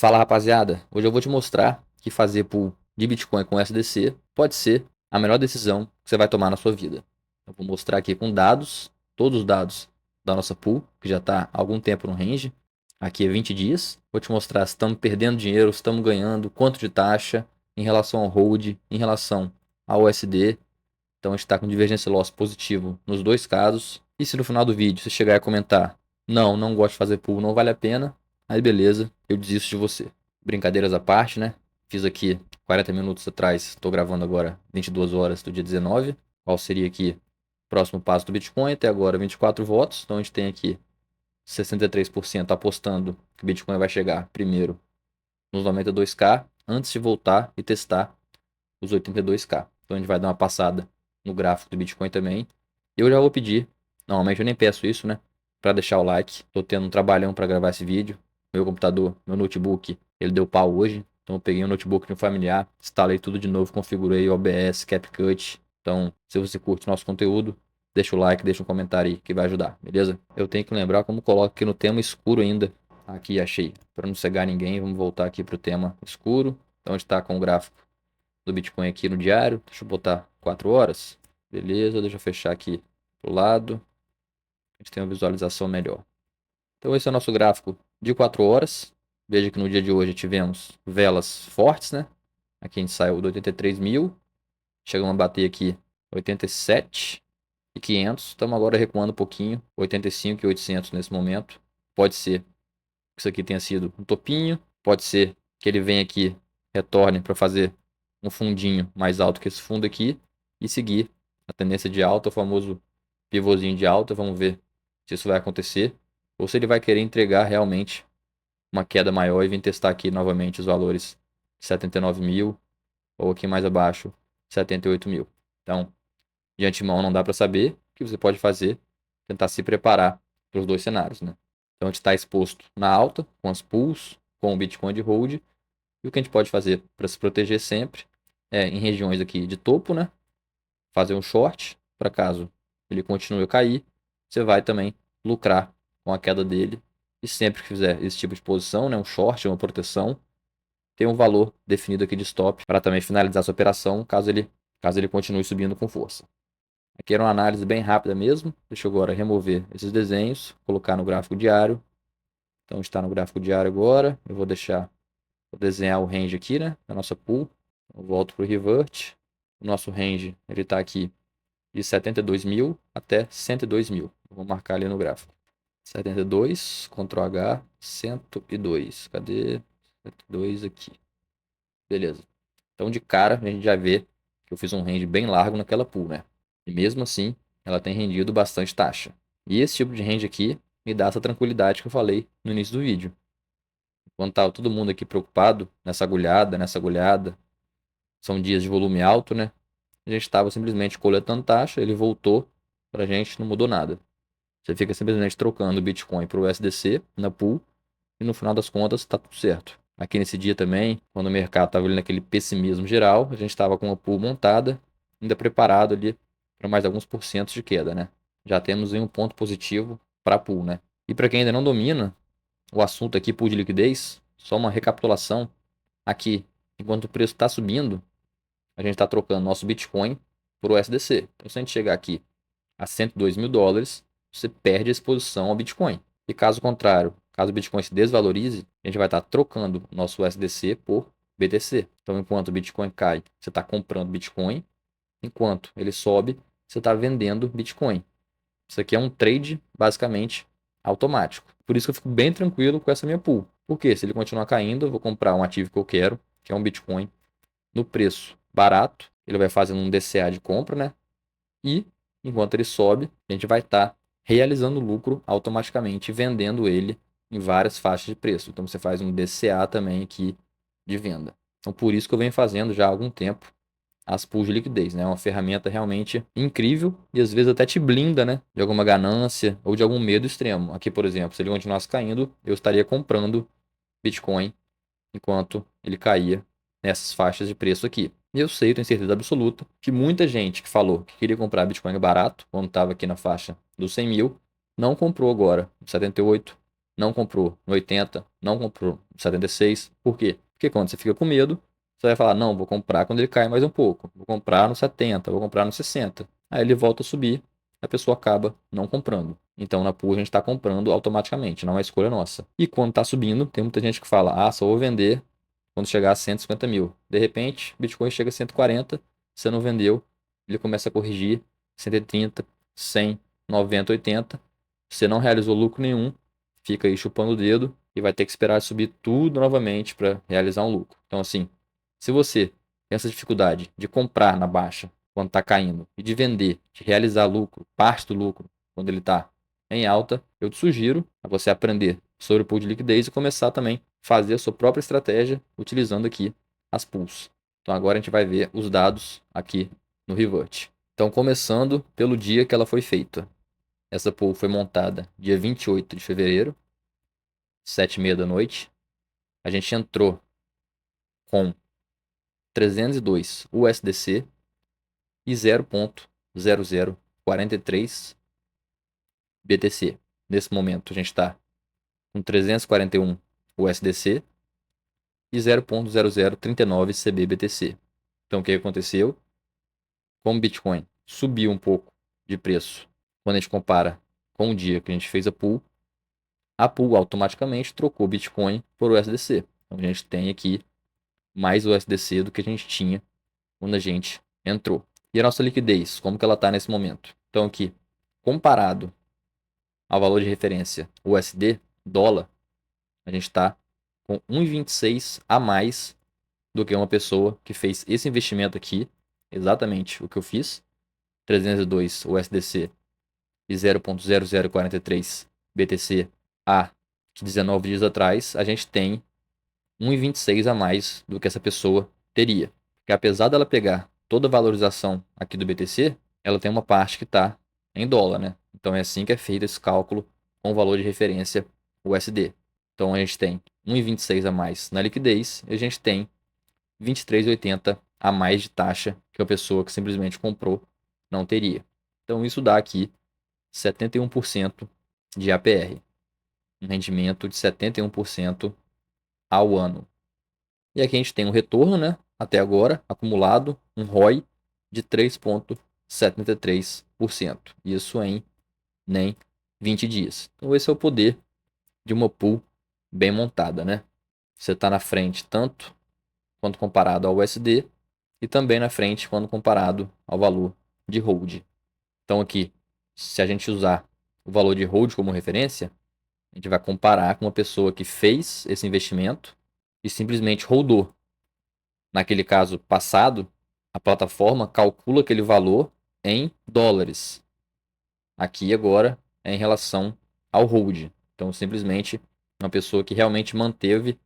Fala, rapaziada. Hoje eu vou te mostrar que fazer pool de Bitcoin com SDC pode ser a melhor decisão que você vai tomar na sua vida. Eu vou mostrar aqui com dados, todos os dados da nossa pool, que já está há algum tempo no range. Aqui é 20 dias. Vou te mostrar se estamos perdendo dinheiro, se estamos ganhando, quanto de taxa em relação ao hold, em relação ao USD. Então a gente está com divergência loss positivo nos dois casos. E se no final do vídeo você chegar a comentar, não gosto de fazer pool, não vale a pena, aí beleza, eu desisto de você. Brincadeiras à parte, né? Fiz aqui 40 minutos atrás, estou gravando agora 22 horas do dia 19. Qual seria aqui o próximo passo do Bitcoin? Até agora 24 votos, então a gente tem aqui 63% apostando que o Bitcoin vai chegar primeiro nos 92k, antes de voltar e testar os 82k. Então a gente vai dar uma passada no gráfico do Bitcoin também. Eu já vou pedir, normalmente eu nem peço isso, né? Para deixar o like. Tô tendo um trabalhão para gravar esse vídeo. Meu computador, meu notebook, ele deu pau hoje. Então eu peguei um notebook de um familiar, instalei tudo de novo, configurei OBS, CapCut. Então, se você curte o nosso conteúdo, deixa o like, deixa um comentário aí que vai ajudar, beleza? Eu tenho que lembrar como coloco aqui no tema escuro ainda. Aqui achei, para não cegar ninguém, vamos voltar aqui para o tema escuro. Então a gente está com o gráfico do Bitcoin aqui no diário. Deixa eu botar 4 horas. Beleza, deixa eu fechar aqui pro lado. A gente tem uma visualização melhor. Então esse é o nosso gráfico de 4 horas. Veja que no dia de hoje tivemos velas fortes, né? Aqui a gente saiu do 83 mil. Chegamos a bater aqui 87.500. Estamos agora recuando um pouquinho. 85.800 nesse momento. Pode ser que isso aqui tenha sido um topinho. Pode ser que ele venha aqui, retorne para fazer um fundinho mais alto que esse fundo aqui e seguir a tendência de alta, o famoso pivôzinho de alta. Vamos ver se isso vai acontecer ou se ele vai querer entregar realmente uma queda maior e vir testar aqui novamente os valores 79 mil ou aqui mais abaixo 78 mil. Então, de antemão não dá para saber. O que você pode fazer? Tentar se preparar para os dois cenários, né? Então a gente está exposto na alta, com as pools, com o Bitcoin de hold. E o que a gente pode fazer para se proteger sempre é em regiões aqui de topo, né? Fazer um short, para caso ele continue a cair, você vai também lucrar com a queda dele. E sempre que fizer esse tipo de posição, né, um short, uma proteção, tem um valor definido aqui de stop para também finalizar essa operação, caso ele continue subindo com força. Aqui era uma análise bem rápida mesmo. Deixa eu agora remover esses desenhos, colocar no gráfico diário. Então está no gráfico diário agora. Eu vou desenhar o range aqui, né, da nossa pool. Eu volto para o revert. O nosso range ele está aqui de 72 mil até 102 mil. Vou marcar ali no gráfico. 72, Ctrl H, 102. Cadê? 102 aqui. Beleza. Então de cara a gente já vê que eu fiz um range bem largo naquela pool, né? E mesmo assim ela tem rendido bastante taxa. E esse tipo de range aqui me dá essa tranquilidade que eu falei no início do vídeo. Enquanto estava todo mundo aqui preocupado nessa agulhada, são dias de volume alto, né? A gente estava simplesmente coletando taxa, ele voltou para a gente, não mudou nada. Você fica simplesmente trocando o Bitcoin para o USDC na pool e no final das contas está tudo certo. Aqui nesse dia também, quando o mercado estava ali naquele pessimismo geral, a gente estava com uma pool montada, ainda preparado ali para mais alguns porcentos de queda, né? Já temos aí um ponto positivo para a pool, né? E para quem ainda não domina o assunto aqui, pool de liquidez, só uma recapitulação. Aqui, enquanto o preço está subindo, a gente está trocando nosso Bitcoin por USDC. Então, se a gente chegar aqui a 102 mil dólares, você perde a exposição ao Bitcoin. E caso contrário, caso o Bitcoin se desvalorize, a gente vai estar trocando nosso USDC por BTC. Então, enquanto o Bitcoin cai, você está comprando Bitcoin. Enquanto ele sobe, você está vendendo Bitcoin. Isso aqui é um trade, basicamente, automático. Por isso que eu fico bem tranquilo com essa minha pool. Porque se ele continuar caindo, eu vou comprar um ativo que eu quero, que é um Bitcoin, no preço barato. Ele vai fazendo um DCA de compra, né? E, enquanto ele sobe, a gente vai estar realizando lucro automaticamente, vendendo ele em várias faixas de preço. Então, você faz um DCA também aqui de venda. Então, por isso que eu venho fazendo já há algum tempo as pools de liquidez, né? É uma ferramenta realmente incrível e às vezes até te blinda, né? De alguma ganância ou de algum medo extremo. Aqui, por exemplo, se ele continuasse caindo, eu estaria comprando Bitcoin enquanto ele caía nessas faixas de preço aqui. E eu sei, tenho certeza absoluta, que muita gente que falou que queria comprar Bitcoin barato, quando estava aqui na faixa dos 100 mil, não comprou agora, 78, não comprou no 80, não comprou no 76. Por quê? Porque quando você fica com medo, você vai falar, não, vou comprar quando ele cai mais um pouco. Vou comprar no 70, vou comprar no 60. Aí ele volta a subir, a pessoa acaba não comprando. Então na pool a gente está comprando automaticamente, não é escolha nossa. E quando está subindo, tem muita gente que fala, só vou vender quando chegar a 150 mil. De repente, Bitcoin chega a 140, você não vendeu, ele começa a corrigir 130, 100, 90, 80. Você não realizou lucro nenhum, fica aí chupando o dedo e vai ter que esperar subir tudo novamente para realizar um lucro. Então, assim, se você tem essa dificuldade de comprar na baixa quando está caindo e de vender, de realizar lucro, parte do lucro quando ele está em alta, eu te sugiro a você aprender sobre o pool de liquidez e começar também a fazer a sua própria estratégia utilizando aqui as pools. Então agora a gente vai ver os dados aqui no Revert. Então começando pelo dia que ela foi feita. Essa pool foi montada dia 28 de fevereiro, 7h30 da noite. A gente entrou com 302 USDC e 0.0043 BTC. Nesse momento a gente está com 341 USDC e 0.0039 CBBTC. Então o que aconteceu? Como o Bitcoin subiu um pouco de preço quando a gente compara com o dia que a gente fez a pool automaticamente trocou o Bitcoin por USDC. Então a gente tem aqui mais USDC do que a gente tinha quando a gente entrou. E a nossa liquidez, como que ela está nesse momento? Então aqui, comparado ao valor de referência USD, dólar, a gente está com 1,26 a mais do que uma pessoa que fez esse investimento aqui, exatamente o que eu fiz, 302 USDC e 0.0043 BTC há 19 dias atrás, a gente tem 1,26 a mais do que essa pessoa teria. Porque apesar dela pegar toda a valorização aqui do BTC, ela tem uma parte que está em dólar, né? Então é assim que é feito esse cálculo com o valor de referência USD. Então a gente tem 1,26 a mais na liquidez e a gente tem 23,80 a mais de taxa que a pessoa que simplesmente comprou não teria. Então isso dá aqui 71% de APR, um rendimento de 71% ao ano. E aqui a gente tem um retorno, né, até agora, acumulado, um ROI de 3,73%. Isso em nem 20 dias. Então esse é o poder de uma pool bem montada, né? Você está na frente tanto quando comparado ao USD e também na frente quando comparado ao valor de hold. Então aqui, se a gente usar o valor de hold como referência, a gente vai comparar com uma pessoa que fez esse investimento e simplesmente holdou. Naquele caso passado, a plataforma calcula aquele valor em dólares. Aqui agora é em relação ao hold. Então, simplesmente uma pessoa que realmente manteve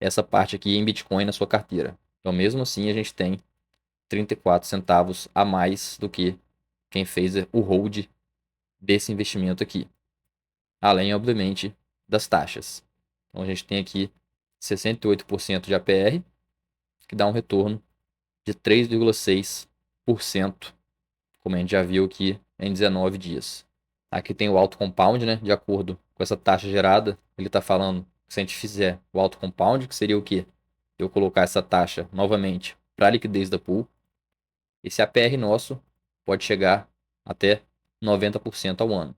essa parte aqui em Bitcoin na sua carteira. Então, mesmo assim, a gente tem 34 centavos a mais do que quem fez o hold desse investimento aqui. Além, obviamente, das taxas. Então, a gente tem aqui 68% de APR, que dá um retorno de 3,6%, como a gente já viu aqui em 19 dias. Aqui tem o auto compound, né? De acordo com essa taxa gerada, ele está falando que se a gente fizer o auto compound, que seria o quê? Eu colocar essa taxa novamente para a liquidez da pool, esse APR nosso pode chegar até 90% ao ano.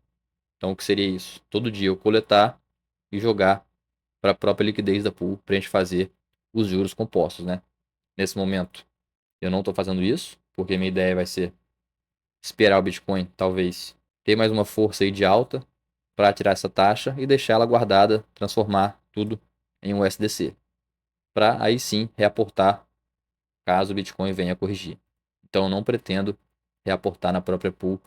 Então, o que seria isso? Todo dia eu coletar e jogar para a própria liquidez da pool para a gente fazer os juros compostos, né? Nesse momento, eu não estou fazendo isso, porque minha ideia vai ser esperar o Bitcoin, talvez, ter mais uma força aí de alta para tirar essa taxa e deixar ela guardada, transformar tudo em um USDC, para aí sim reaportar caso o Bitcoin venha a corrigir. Então, eu não pretendo reaportar na própria pool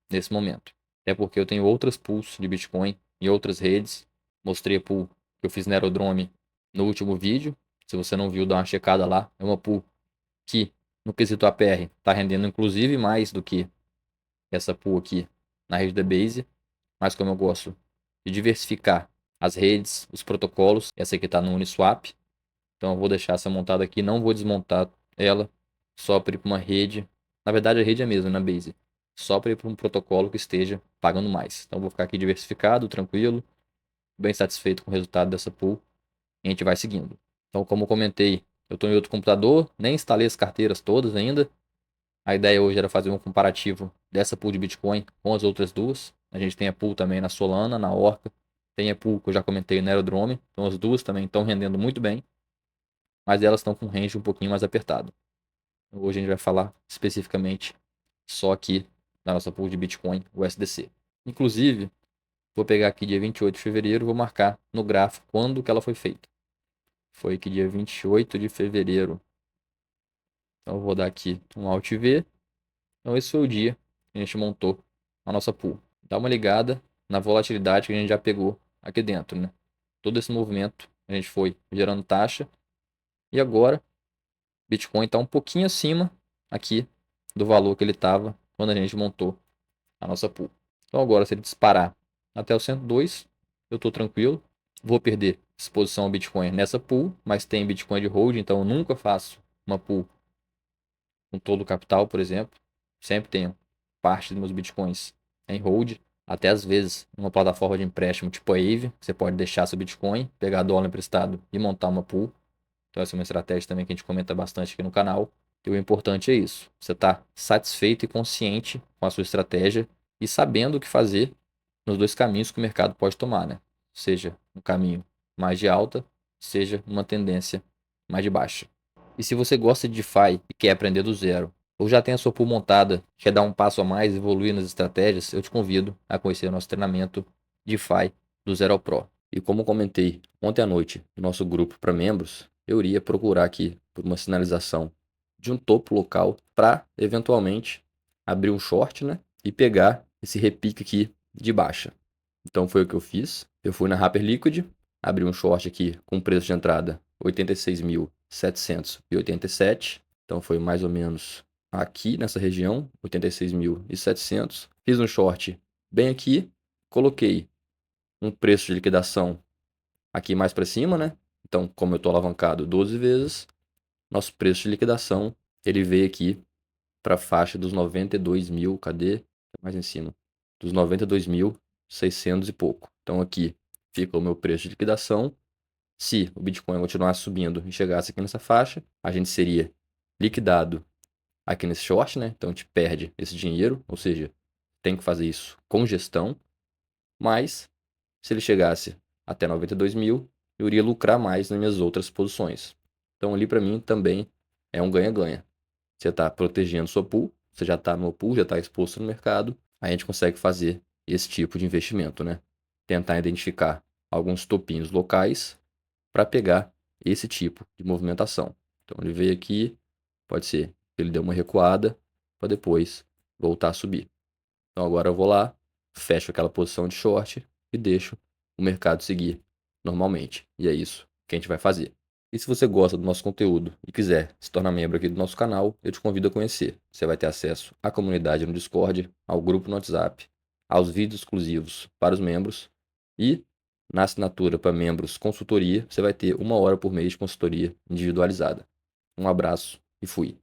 nesse momento. Até porque eu tenho outras pools de Bitcoin em outras redes. Mostrei a pool que eu fiz na Aerodrome no último vídeo. Se você não viu, dá uma checada lá. É uma pool que, no quesito APR, está rendendo inclusive mais do que essa pool aqui na rede da Base. Mas como eu gosto de diversificar as redes, os protocolos, essa aqui está no Uniswap. Então eu vou deixar essa montada aqui, não vou desmontar ela, só para ir para uma rede. Na verdade a rede é a mesma, na Base. Só para ir para um protocolo que esteja pagando mais. Então eu vou ficar aqui diversificado, tranquilo, bem satisfeito com o resultado dessa pool e a gente vai seguindo. Então, como eu comentei, eu estou em outro computador, nem instalei as carteiras todas ainda. A ideia hoje era fazer um comparativo dessa pool de Bitcoin com as outras duas. A gente tem a pool também na Solana, na Orca. Tem a pool que eu já comentei na Aerodrome. Então as duas também estão rendendo muito bem. Mas elas estão com um range um pouquinho mais apertado. Hoje a gente vai falar especificamente só aqui da nossa pool de Bitcoin USDC. Inclusive, vou pegar aqui dia 28 de fevereiro e vou marcar no gráfico quando que ela foi feita. Foi aqui dia 28 de fevereiro. Então eu vou dar aqui um Alt V. Então esse foi o dia que a gente montou a nossa pool. Dá uma ligada na volatilidade que a gente já pegou aqui dentro, né? Todo esse movimento a gente foi gerando taxa. E agora Bitcoin está um pouquinho acima aqui do valor que ele estava quando a gente montou a nossa pool. Então agora se ele disparar até o 102, eu estou tranquilo. Vou perder exposição ao Bitcoin nessa pool, mas tem Bitcoin de hold, então eu nunca faço uma pool com todo o capital, por exemplo. Sempre tenho parte dos meus Bitcoins em hold. Até às vezes uma plataforma de empréstimo tipo a Aave, você pode deixar seu Bitcoin, pegar dólar emprestado e montar uma pool. Então essa é uma estratégia também que a gente comenta bastante aqui no canal. E o importante é isso, você está satisfeito e consciente com a sua estratégia e sabendo o que fazer nos dois caminhos que o mercado pode tomar, né? Seja um caminho mais de alta, seja uma tendência mais de baixa. E se você gosta de DeFi e quer aprender do zero, ou já tem a sua pool montada, quer dar um passo a mais e evoluir nas estratégias, eu te convido a conhecer o nosso treinamento DeFi do Zero ao Pro. E como comentei ontem à noite no nosso grupo para membros, eu iria procurar aqui por uma sinalização de um topo local para, eventualmente, abrir um short, né? E pegar esse repique aqui de baixa. Então foi o que eu fiz. Eu fui na Hyperliquid, abri um short aqui com preço de entrada 86.787. Então foi mais ou menos aqui nessa região, 86.700. Fiz um short bem aqui, coloquei um preço de liquidação aqui mais para cima, né? Então, como eu estou alavancado 12 vezes, nosso preço de liquidação ele veio aqui para a faixa dos 92 mil, cadê? Mais em cima, dos 92.600 e pouco. Então aqui fica o meu preço de liquidação. Se o Bitcoin continuar subindo e chegasse aqui nessa faixa, a gente seria liquidado aqui nesse short, né? Então a gente perde esse dinheiro, ou seja, tem que fazer isso com gestão. Mas se ele chegasse até 92 mil, eu iria lucrar mais nas minhas outras posições. Então ali para mim também é um ganha-ganha. Você está protegendo sua pool, você já está no pool, já está exposto no mercado, a gente consegue fazer esse tipo de investimento, né? Tentar identificar alguns topinhos locais para pegar esse tipo de movimentação. Então ele veio aqui, pode ser que ele deu uma recuada para depois voltar a subir. Então agora eu vou lá, fecho aquela posição de short e deixo o mercado seguir normalmente. E é isso que a gente vai fazer. E se você gosta do nosso conteúdo e quiser se tornar membro aqui do nosso canal, eu te convido a conhecer. Você vai ter acesso à comunidade no Discord, ao grupo no WhatsApp, aos vídeos exclusivos para os membros e na assinatura para membros consultoria, você vai ter 1 hora por mês de consultoria individualizada. Um abraço e fui.